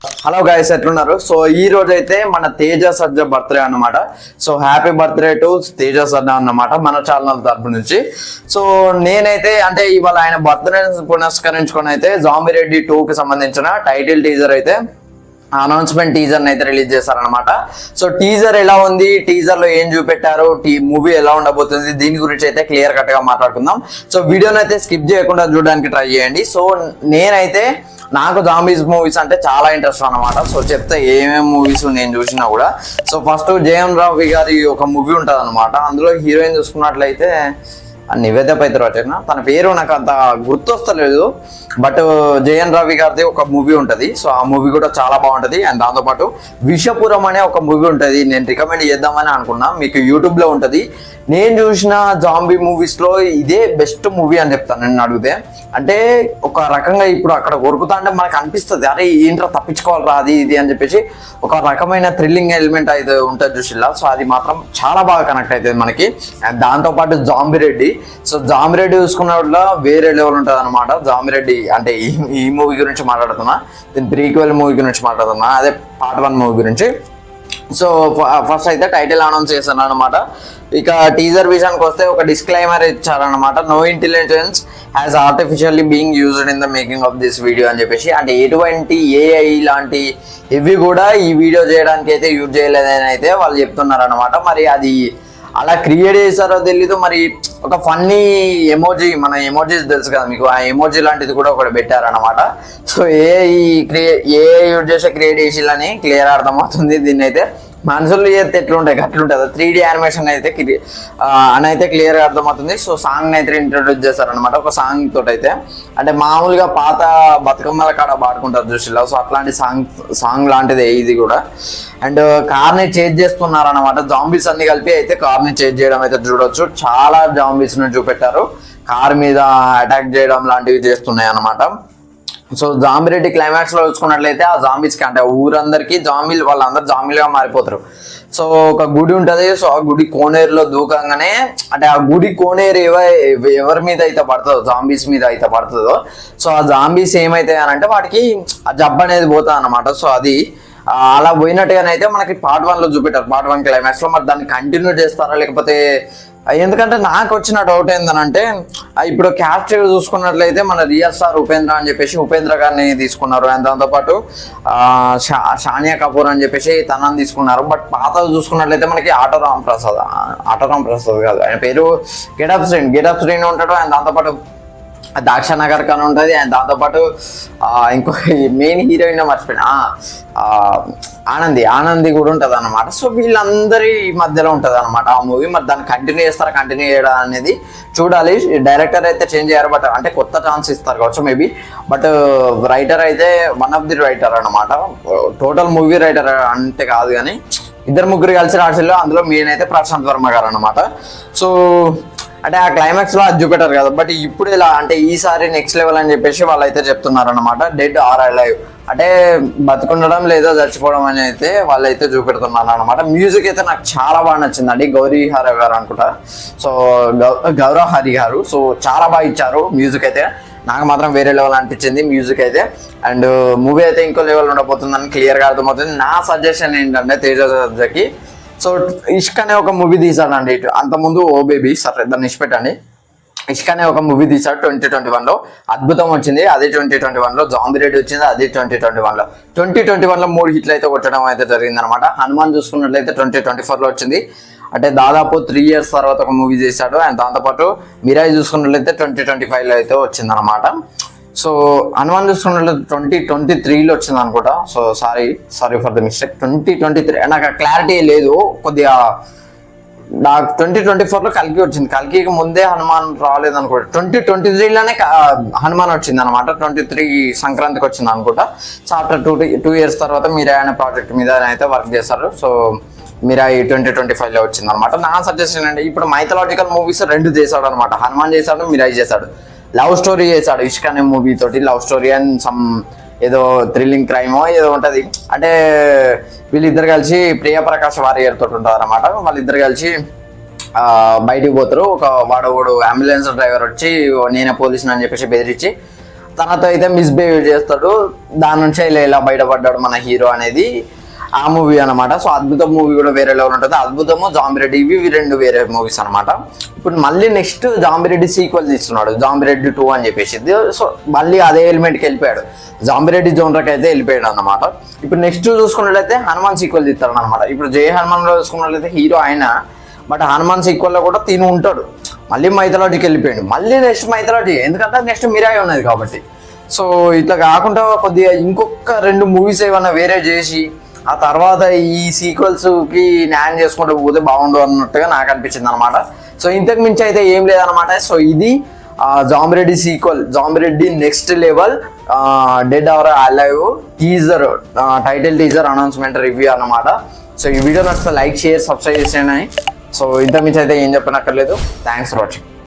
Hello guys, ఎట్లున్నారు? So ఈ రోజు అయితే మన తేజ సజ్జ బర్త్డే అన్నమాట. So happy birthday to Teja సజ్జ అన్నమాట మన ఛానల్ తరపు నుంచి. సో నేనైతే అంటే ఇవాళ ఆయన బర్త్డే పునస్కరించుకొని అయితే జాంబిరెడ్డి 2 కి సంబంధించిన టైటిల్ టీజర్ అయితే అనౌన్స్మెంట్ టీజర్ అయితే రిలీజ్ చేశారనమాట. సో టీజర్ ఎలా ఉంది, టీజర్ లో ఏం చూపెట్టారు, మూవీ ఎలా ఉండబోతుంది, దీని గురించి అయితే క్లియర్ కట్ గా మాట్లాడుకుందాం. సో వీడియోని అయితే స్కిప్ చేయకుండా చూడడానికి ట్రై చేయండి. సో నేనైతే నాకు జాంబీస్ మూవీస్ అంటే చాలా ఇంట్రెస్ట్ అనమాట. సో చెప్తే ఏమేమి మూవీస్ నేను చూసినా కూడా. సో ఫస్ట్ జయం రవి గారి ఒక మూవీ ఉంటుంది అనమాట. అందులో హీరోయిన్ చూసుకున్నట్లయితే నివేద పైత్రాచరణ, తన పేరు నాకు అంత గుర్తొస్తలేదు, బట్ జయన్ రవి గారిది ఒక మూవీ ఉంటుంది. సో ఆ మూవీ కూడా చాలా బాగుంటుంది. అండ్ దాంతోపాటు విషపురం అనే ఒక మూవీ ఉంటుంది, నేను రికమెండ్ చేద్దామని అనుకున్నా. మీకు యూట్యూబ్లో ఉంటుంది. నేను చూసిన జాంబీ మూవీస్లో ఇదే బెస్ట్ మూవీ అని చెప్తాను నేను అడిగితే. అంటే ఒక రకంగా ఇప్పుడు అక్కడ కొరుకుతా అంటే మనకు అనిపిస్తుంది, అరే ఏంట్రా తప్పించుకోవాలరా అది ఇది అని చెప్పేసి ఒక రకమైన థ్రిల్లింగ్ ఎలిమెంట్ అయితే ఉంటుంది చూసిల్లా. సో అది మాత్రం చాలా బాగా కనెక్ట్ అవుతుంది మనకి. అండ్ దాంతోపాటు జాంబిరెడ్డి, సో జాంబిరెడ్డి చూసుకున్న వేరే లెవెల్ ఉంటుంది అనమాట. జాంబిరెడ్డి అంటే ఈ మూవీ గురించి మాట్లాడుతున్నా, దీని ప్రీక్వెల్ మూవీ గురించి మాట్లాడుతున్నా, అదే పార్ట్ 1 మూవీ గురించి. సో ఫస్ట్ అయితే టైటిల్ అనౌన్స్ చేశాను అనమాట. ఇక టీజర్ విషయానికి వస్తే ఒక డిస్క్లైమర్ ఇచ్చారనమాట. No intelligence has artificially being used in the making of this video అని చెప్పేసి. అంటే ఎటువంటి ఏఐ లాంటి ఇవి కూడా ఈ వీడియో చేయడానికి అయితే యూజ్ చేయలేదని అయితే వాళ్ళు చెప్తున్నారనమాట. మరి అది అలా క్రియేట్ చేశారో తెలీదు. మరి ఒక ఫన్నీ ఎమోజీ, మన ఎమోజీస్ తెలుసు కదా మీకు, ఆ ఎమోజీ లాంటిది కూడా ఒకటి పెట్టారనమాట. సో ఏ యూజ్ చేసే క్రియేట్ చేసిల్లని క్లియర్ అర్థమవుతుంది. దీన్ని అయితే మనుషులు చేస్తే ఎట్లుంటాయి అట్లుంటుంది, 3D యానిమేషన్ అయితే అని అయితే క్లియర్గా అర్థమవుతుంది. సో సాంగ్ అయితే ఇంట్రొడ్యూస్ చేశారనమాట, ఒక సాంగ్ తోటి అయితే. అంటే మామూలుగా పాత బతుకమ్మల కాడ పాడుకుంటారు చూసిలా, సో అట్లాంటి సాంగ్ లాంటిదే ఇది కూడా. అండ్ కార్ని చేంజ్ చేస్తున్నారు అనమాట. జాంబీస్ అన్ని కలిపి అయితే కార్ని చేంజ్ చేయడం అయితే చూడొచ్చు. చాలా జాంబీస్ ను చూపెట్టారు, కార్ మీద అటాక్ చేయడం లాంటివి చేస్తున్నాయి అనమాట. సో జాంబిరెడ్డి క్లైమాక్స్ లో చూసుకున్నట్లయితే ఆ జాంబీస్ కి అంటే ఊరందరికీ జాంబీలు, వాళ్ళందరూ జాంబీలుగా మారిపోతారు. సో ఒక గుడి ఉంటది. సో ఆ గుడి కోనేరులో దూకంగానే అంటే ఆ గుడి కోనేరు ఎవరి మీద అయితే పడుతుందో, జాంబీస్ మీద అయితే పడుతుందో, సో ఆ జాంబీస్ ఏమైతాయి అని అంటే వాటికి ఆ జబ్బు అనేది పోతుంది అనమాట. సో అది అలా పోయినట్టుగానైతే మనకి పార్ట్ 1 లో చూపెట్టారు, పార్ట్ 1 క్లైమాక్స్ లో. మరి దాన్ని కంటిన్యూ చేస్తారా లేకపోతే, ఎందుకంటే నాకు వచ్చిన డౌట్ ఏంటంటే ఇప్పుడు క్యాస్ట్ చూసుకున్నట్లయితే మన రియల్ స్టార్ ఉపేంద్ర అని చెప్పేసి ఉపేంద్ర గారిని తీసుకున్నారు. అండ్ దాంతోపాటు షానియా కపూర్ అని చెప్పేసి తనని తీసుకున్నారు. బట్ పాత చూసుకున్నట్లయితే మనకి ఆటో రామ్ ప్రసాద్ కాదు, ఆయన పేరు గెటప్ శ్రీని ఉంటాడు. అండ్ దాంతోపాటు దాక్షానగర్ కానీ ఉంటుంది. అండ్ దాంతోపాటు ఇంకో మెయిన్ హీరోయిన్ మర్చిపోయిన ఆనంది కూడా ఉంటుంది అనమాట. సో వీళ్ళందరి మధ్యలో ఉంటుంది అనమాట ఆ మూవీ. మరి దాన్ని కంటిన్యూ చేయడం అనేది చూడాలి. డైరెక్టర్ అయితే చేంజ్ అయ్యారు, బట్ అంటే కొత్త ఛాన్స్ ఇస్తారు కావచ్చు మేబీ. బట్ రైటర్ అయితే వన్ ఆఫ్ ది రైటర్ అనమాట. టోటల్ మూవీ రైటర్ అంటే కాదు కానీ 2-3 కలిసి రాసిల్లో. అందులో మెయిన్ అయితే ప్రశాంత్ వర్మ గారు అనమాట. సో అంటే ఆ క్లైమాక్స్ లో అది చూపెట్టారు కదా, బట్ ఇప్పుడు ఇలా అంటే ఈసారి నెక్స్ట్ లెవెల్ అని చెప్పేసి వాళ్ళు అయితే చెప్తున్నారు అనమాట. డెడ్ ఆర్ అలైవ్ అంటే బతుకుండడం లేదా చచ్చిపోవడం అని అయితే వాళ్ళు అయితే చూపెడుతున్నారు అనమాట. మ్యూజిక్ అయితే నాకు చాలా బాగా నచ్చిందండి. గౌరీ హరి గారు అనుకుంటా, సో గౌరవ్ హరి గారు, సో చాలా బాగా ఇచ్చారు మ్యూజిక్ అయితే. నాకు మాత్రం వేరే లెవెల్ అనిపించింది మ్యూజిక్ అయితే. అండ్ మూవీ అయితే ఇంకో లెవెల్ ఉండబోతుందని క్లియర్గా అర్థమవుతుంది. నా సజెషన్ ఏంటంటే తేజ సజ్జకి, సో ఇష్క్ అనే ఒక మూవీ తీసాడండి. అంతకుముందు ఓ బేబీ, సరే దాన్ని ఇష్టపెట్టండి. ఇష్క్ అనే ఒక మూవీ తీసాడు 2021లో, అద్భుతం వచ్చింది. అదే 2021లో జాంబిరెడ్డి వచ్చింది, అదే 2021లో. 2021లో 3 హిట్లు అయితే కొట్టడం అయితే జరిగింది అనమాట. హనుమాన్ చూసుకున్నట్లయితే 2024లో వచ్చింది. అంటే దాదాపు 3 years తర్వాత ఒక మూవీ చేశాడు. అండ్ దాంతోపాటు మిరాయి చూసుకున్నట్లయితే 2025లో అయితే వచ్చింది అనమాట. సో హనుమాన్ చూసుకున్నట్లయితే 2023లో వచ్చింది అనుకుంటా. So sorry for the mistake. 2023 నాకు క్లారిటీ లేదు కొద్దిగా. నాకు 2024లో కల్కి వచ్చింది. కల్కి ముందే హనుమాన్ రాలేదు అనుకుంటా. 2023లోనే హనుమాన్ వచ్చింది అనమాట. 23 సంక్రాంతికి వచ్చింది అనుకుంటా. సో ఆఫ్టర్ 2 years తర్వాత మిరాయి అనే ప్రాజెక్ట్ మీద అయితే వర్క్ చేశారు. సో మిరాయి 2025లో వచ్చింది అనమాట. నా సజెషన్ అంటే ఇప్పుడు మైథలాజికల్ మూవీస్ 2 చేశాడు అనమాట. హనుమాన్ చేశాడు, మిరాయి చేశాడు. లవ్ స్టోరీ చేశాడు ఇష్క్ అనే మూవీ తోటి. లవ్ స్టోరీ అండ్ సమ్ ఏదో థ్రిల్లింగ్ క్రైమో ఏదో ఉంటుంది. అంటే వీళ్ళిద్దరు కలిసి ప్రియప్రకాష్ వారియర్ తోటి ఉంటుంది అనమాట. వాళ్ళిద్దరు కలిసి బయటికి పోతారు. వాడు అంబులెన్స్ డ్రైవర్ వచ్చి నేనే పోలీసుని అని చెప్పేసి బెదిరించి తనతో అయితే మిస్బిహేవ్ చేస్తాడు, దాని నుంచి ఇలా బయటపడ్డాడు మన హీరో అనేది ఆ మూవీ అనమాట. సో అద్భుతం మూవీ కూడా వేరే లెవెల్ ఉంటుంది. అద్భుతము, జాంబిరెడ్డి ఇవి రెండు వేరే మూవీస్ అనమాట. ఇప్పుడు మళ్ళీ నెక్స్ట్ జాంబిరెడ్డి సీక్వెల్ తీస్తున్నాడు, జాంబిరెడ్డి 2 అని చెప్పేసి. సో మళ్ళీ అదే ఎలిమెంట్కి వెళ్ళిపోయాడు, జాంబిరెడ్డి జోనర్కి అయితే వెళ్ళిపోయాడు అనమాట. ఇప్పుడు నెక్స్ట్ చూసుకున్నట్లయితే హనుమాన్ సీక్వెల్ తీస్తాడు అనమాట. ఇప్పుడు జై హనుమాన్లో చూసుకున్నట్లయితే హీరో ఆయన, బట్ హనుమాన్ సీక్వెల్లో కూడా తిని ఉంటాడు. మళ్ళీ మైథాలజీకి వెళ్ళిపోయాడు, మళ్ళీ నెక్స్ట్ మైథాలజీ, ఎందుకంటే నెక్స్ట్ మిరాయి ఉన్నది కాబట్టి. సో ఇట్లా కాకుండా కొద్దిగా ఇంకొక 2 మూవీస్ ఏమన్నా వేరే చేసి ఆ తర్వాత ఈ సీక్వెల్స్కి న్యాయం చేసుకుంటూ పోతే బాగుండు అన్నట్టుగా నాకు అనిపించింది అనమాట. సో ఇంతకు మించి అయితే ఏం లేదనమాట. సో ఇది Zombie Reddy sequel, Zombie Reddy next level dead or alive teaser, title teaser announcement review అన్నమాట. సో ఈ వీడియో నచ్చితే లైక్, షేర్, సబ్స్క్రైబ్ చేసేయండి. సో ఇంతకు మించి అయితే ఏం చెప్పనక్కర్లేదు. Thanks for watching.